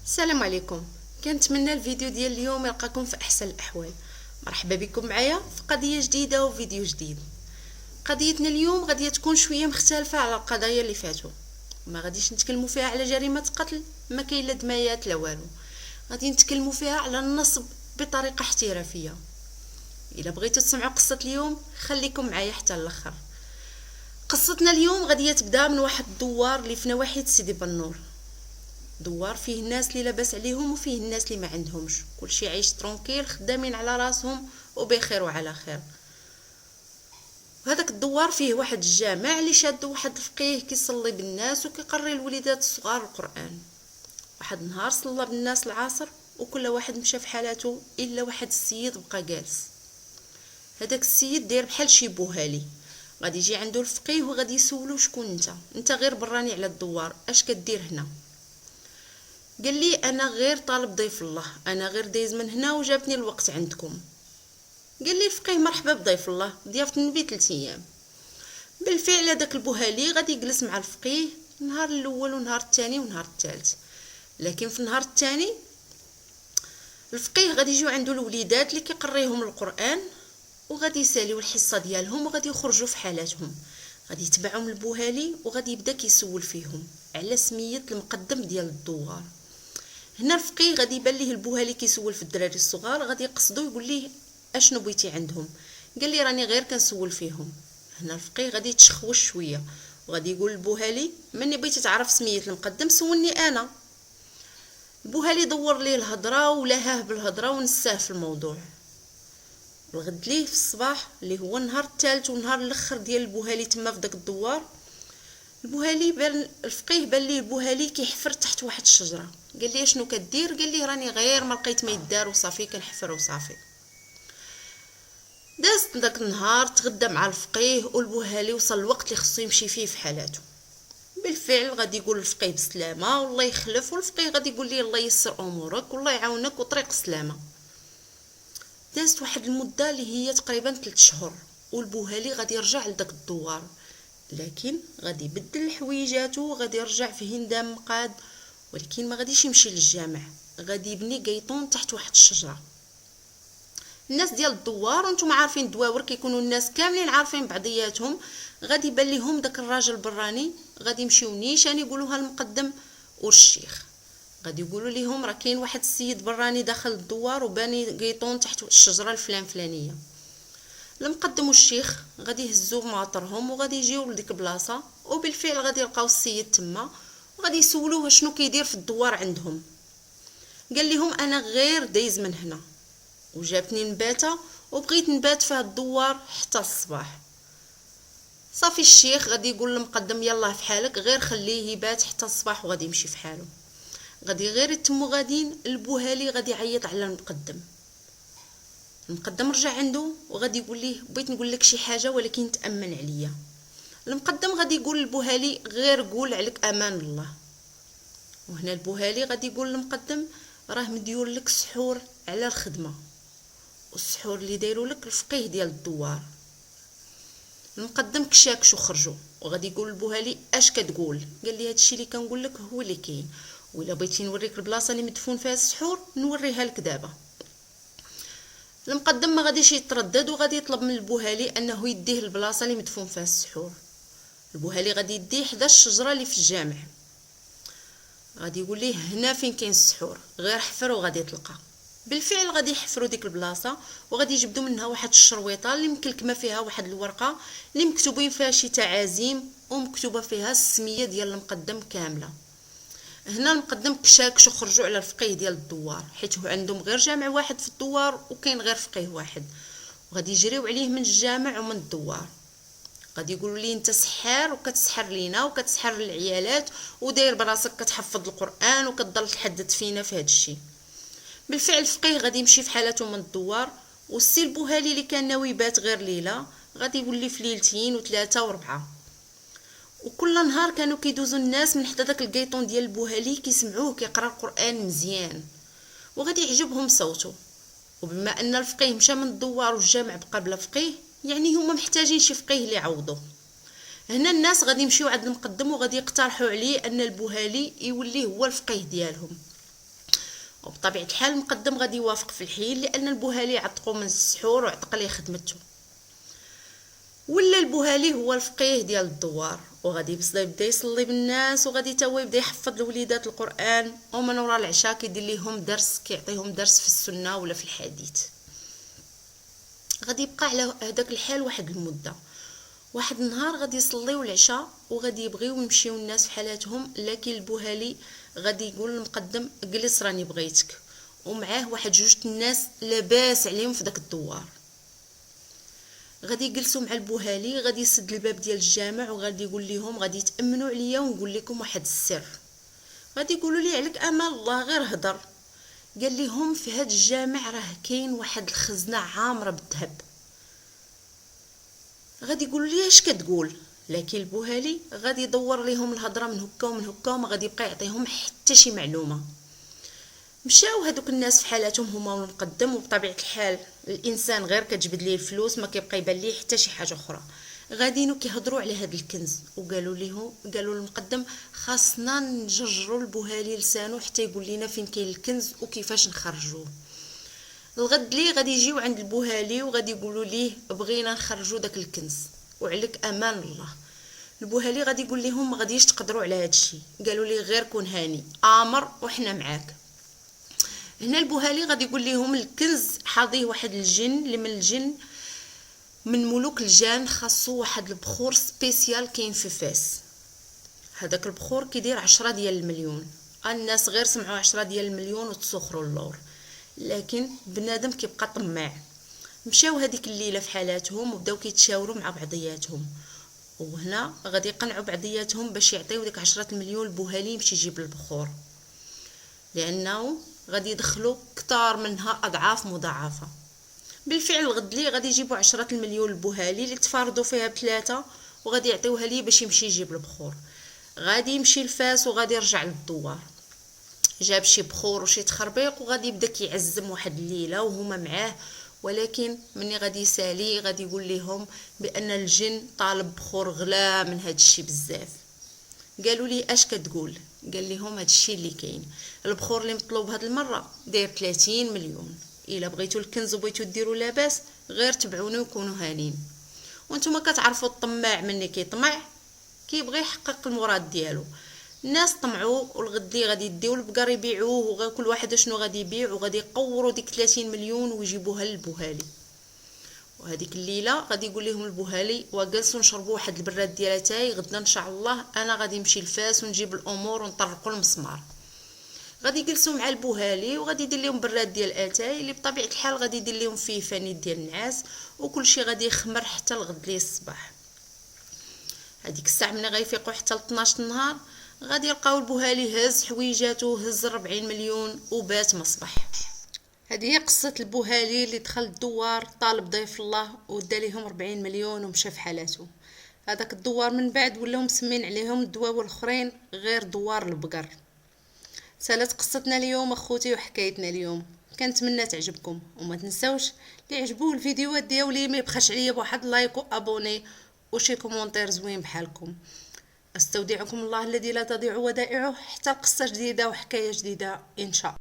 السلام عليكم. كنتمنى الفيديو ديال اليوم يلقاكم في احسن الاحوال. مرحبا بكم معايا في قضيه جديده وفيديو جديد. قضيتنا اليوم غادي تكون شويه مختلفه على القضايا اللي فاتوا. ما غاديش نتكلموا فيها على جريمه قتل، ما كاين لا دمايات لا والو. غادي نتكلموا فيها على النصب بطريقه احترافيه. الا بغيتوا تسمعوا قصه اليوم خليكم معايا حتى الاخر. قصتنا اليوم غادي تبدا من واحد الدوار اللي في نواحي سيدي بنور. دوار فيه الناس اللي لاباس عليهم وفيه الناس اللي ما عندهمش، كلشي عايش ترونكيل، خدامين على راسهم وبخير وعلى خير. وهذاك الدوار فيه واحد الجامع اللي شاد واحد الفقيه كيصلي بالناس وكيقري الوليدات الصغار القران. واحد النهار صلى بالناس العصر وكل واحد مشى في حالاته الا واحد السيد بقى جالس. هذاك السيد داير بحال شي بوهالي، غادي يجي عنده الفقيه وغادي يسولو شكون انت غير براني على الدوار، اش كدير هنا؟ قال لي انا غير طالب ضيف الله، انا غير دايز من هنا وجابتني الوقت عندكم. قال لي الفقيه مرحبا بضيف الله، ضيافه النبي 3 ايام. بالفعل هذاك البوهالي غادي يجلس مع الفقيه النهار الاول ونهار الثاني ونهار الثالث. لكن في النهار الثاني الفقيه غادي يجيو عنده الوليدات اللي كيقريهم القران وغادي يساليو الحصه ديالهم وغادي يخرجوا في حالاتهم. غادي يتبعهم البوهالي وغادي يبدا كيسول فيهم على سميه المقدم ديال الدوار. هنا الفقيه غادي يبان ليه البوهالي كيسول في الدراري الصغار، غادي يقصدو يقول ليه اشنو بغيتي عندهم؟ قال لي راني غير كنسول فيهم. هنا الفقيه غادي يتشخوش شويه وغادي يقول البوهالي مني بغيتي تعرف سميه المقدم سولني انا. البوهالي دور ليه الهضره ولهاه بالهضره ونساه في الموضوع. الغد ليه في الصباح اللي هو النهار الثالث والنهار الاخر ديال البوهالي تما في داك الدوار، البوهالي بان الفقيه بان ليه البوهالي كيحفر تحت واحد الشجره. قال لي شنو كدير؟ قال لي راني غير ما لقيت ما يدار وصافي كنحفر وصافي. دازت داك النهار تغدى مع الفقيه والبوهالي وصل الوقت اللي خصو يمشي فيه في حالاته. بالفعل غادي يقول الفقيه بسلامه والله يخلف، والفقيه غادي يقول ليه الله يسر امورك والله يعاونك وطريق سلامه. دازت واحد المده اللي هي تقريبا 3 شهور والبوهالي غادي يرجع لداك الدوار، لكن غادي يبدل حويجاته وغادي يرجع في هندام مقاد، ولكن ما غاديش يمشي للجامع، غادي يبني قيطون تحت واحد الشجره. الناس ديال الدوار وانتم عارفين الدواور كيكونوا الناس كاملين عارفين بعضياتهم، غادي يبان ليهم داك الراجل البراني غادي يمشيو نيشان يقولوها المقدم والشيخ. غادي يقولوا ليهم راه كاين واحد السيد براني داخل الدوار وباني قيطون تحت الشجره الفلانيه. المقدم والشيخ غادي يهزوا بماطرهم وغادي يجيو لديك البلاصه، وبالفعل غادي يلقاو السيد تما وغادي يسولوه شنو كيدير في الدوار عندهم. قال لهم انا غير دايز من هنا وجابتني نباته وبغيت نبات في هاد الدوار حتى الصباح. صافي الشيخ غادي يقول للمقدم يلاه في حالك غير خليه يبات حتى الصباح وغادي يمشي في حاله. غادي غير يتموا غاديين البوهالي غادي يعيط على المقدم. المقدم رجع عنده وغادي يقول ليه بغيت نقول لك شي حاجه ولكن تامن عليا. المقدم غادي يقول للبوهالي غير قول عليك امان الله. وهنا البوهالي غادي يقول للمقدم راه مديور لك سحور على الخدمه، والسحور اللي دايروا لك الفقيه ديال الدوار. المقدم كشاكش وخرجوا وغادي يقول للبوهالي اش كتقول؟ قال لي هادشي اللي كنقول لك هو اللي كاين، ولا بغيتي نوريك البلاصه اللي مدفون فيها السحور نوريها لك دابا. المقدم ما غاديش يتردد وغادي يطلب من البوهالي انه يديه البلاصه اللي مدفون فيها السحور. البوهالي غادي يديه حدا الشجره اللي في الجامع، غادي يقول ليه هنا فين كاين السحور غير حفر وغادي تلقى. بالفعل غادي يحفروا ديك البلاصه وغادي يجبدوا منها واحد الشرويطه اللي مكلكمه فيها واحد الورقه اللي مكتوبين فيها شي تعازيم ومكتوبه فيها السميه ديال المقدم كامله. هنا المقدم كشاكش وخرجوا على الفقيه ديال الدوار، حيت هو عندهم غير جامع واحد في الدوار وكاين غير فقيه واحد، وغادي يجريو عليه من الجامع ومن الدوار. غادي يقولوا ليه انت سحار وكتسحر لينا وكتسحر العيالات وداير براسك كتحفظ القران وكتضل تحدث فينا في هذا الشيء. بالفعل الفقيه غادي يمشي في حالته من الدوار، والسي البوهالي اللي كان ناوي يبات غير ليله غادي يولي في ليلتين وثلاثه وربعه. وكل نهار كانوا كيدوزوا الناس من حدا داك القيطون ديال البوهالي كيسمعوه كيقرا القران مزيان وغادي يعجبهم صوته. وبما ان الفقيه مشى من الدوار والجامع بقى بلا فقيه يعني هما محتاجين شي فقيه اللي يعوضوه. هنا الناس غادي يمشيو عند المقدم وغادي يقترحوا عليه ان البوهالي يولي هو الفقيه ديالهم. وبطبيعه الحال المقدم غادي يوافق في الحين لان البوهالي عتقو من السحور وعتق ليه خدمته. ولا البوهالي هو الفقيه ديال الدوار، وغادي يبدا يصلي بالناس، وغادي تا هو يبدا يحفظ الوليدات القران، ومن وراء العشاء كيدير ليهم درس، كيعطيهم درس في السنه ولا في الحديث. غادي يبقى على هذاك الحال واحد المده. واحد النهار غادي يصليو العشاء وغادي يبغيو يمشيو الناس في حالاتهم، لكن البوهالي غادي يقول للمقدم جلس راني بغيتك، ومعاه واحد جوج الناس لاباس عليهم في داك الدوار. غادي يجلسوا مع البوهالي، غادي يسد الباب ديال الجامع وغادي يقول لهم غادي تامنوا عليا ونقول لكم واحد السر. غادي يقولوا لي عليك امان الله غير هضر. قال لهم في هاد الجامع راه كاين واحد الخزنه عامره بالذهب. غادي يقولوا لي اش كتقول؟ لكن البوهالي غادي يدور لهم الهضره من هكا ومن هكا، وما غادي يبقى يعطيهم حتى شي معلومه. مشاو هذوك الناس في حالاتهم هما والمقدم، وبطبيعه الحال الانسان غير كتجبد ليه الفلوس ما كيبقى يبان ليه حتى شي حاجه اخرى. غاديين كيهضروا على هذا الكنز، قالوا للمقدم خاصنا نجرجروا البوهالي لسانه حتى يقول لنا فين كاين الكنز وكيفاش نخرجوه. الغد لي غادي يجيو عند البوهالي وغادي يقولوا ليه بغينا نخرجوا داك الكنز وعليك امان الله. البوهالي غادي يقول لهم ما غاديش تقدروا على هذا الشيء. قالوا لي غير كون هاني امر وحنا معاك. هنا البوهالي غادي يقول لهم الكنز حاضيه واحد الجن اللي من ملوك الجان، خاصو واحد البخور سبيسيال كاين في فاس. هذاك البخور كيدير 10 ديال المليون. الناس غير سمعوا 10 ديال المليون وتسخروا اللور، لكن بنادم كيبقى طماع. مشاو هذيك الليله في حالاتهم وبداو كيتشاوروا مع بعضياتهم، وهنا غادي يقنعوا بعضياتهم باش يعطيو ديك 10 المليون البوهالي يمشي يجيب البخور، لانه غادي يدخلوا كتار منها اضعاف مضاعفه. بالفعل الغد لي غادي يجيبوا 10 المليون البوهالي اللي تفاردوا فيها بثلاثه، وغادي يعطيوها ليه باش يمشي يجيب البخور. غادي يمشي لفاس وغادي يرجع للدوار، جاب شي بخور وشي تخربيق وغادي يبدا كيعزم واحد الليله وهما معاه. ولكن مني غادي يسالي غادي يقول لهم بان الجن طالب بخور غلا من هاد الشيء بزاف. قالوا لي اش كتقول؟ قال لهم هاد الشيء اللي كاين، البخور اللي مطلوب هاد المره داير 30 مليون. الا بغيتوا الكنز وبغيتوا ديروا لاباس غير تبعوني وكونوا هانين. وانتم كتعرفوا الطماع مني كيطمع كيبغي يحقق المراد ديالو. الناس طمعوا والغد لي غادي يديو البقر يبيعوه، وغا كل واحد شنو غادي يبيع، وغادي يقوروا ديك 30 مليون ويجيبوها للبوهالي. وهذيك الليله غادي يقول لهم البوهالي وجلسوا نشربوا واحد البراد ديال اتاي، غدا ان شاء الله انا غادي نمشي لفاس ونجيب الامور ونطرقوا المسمار. غادي يجلسوا مع البوهالي وغادي يدير لهم براد ديال اتاي اللي بطبيعه الحال غادي يدير لهم فيه فانيد ديال النعاس، وكل شيء غادي يخمر حتى الغد لي الصباح. هذيك الساعه ملي غيفيقوا حتى ل 12 النهار غادي يلقاو البوهالي هز حويجاته، هز 40 مليون وبات مصبح. هذه هي قصه البوهالي اللي دخل الدوار طالب ضيف الله ودا ليهم 40 مليون ومشى في حالاته. هذاك الدوار من بعد ولاو مسمين عليهم الدواور الاخرين غير دوار البقر. سالت قصتنا اليوم اخوتي وحكايتنا اليوم، كنتمنى تعجبكم، وما تنساوش اللي عجبوه الفيديوهات ديالي ما يبخلش عليا بواحد لايك وابوني وشي كومونتير زوين بحالكم. استودعكم الله الذي لا تضيع ودائعه حتى قصه جديده وحكايه جديده ان شاء الله.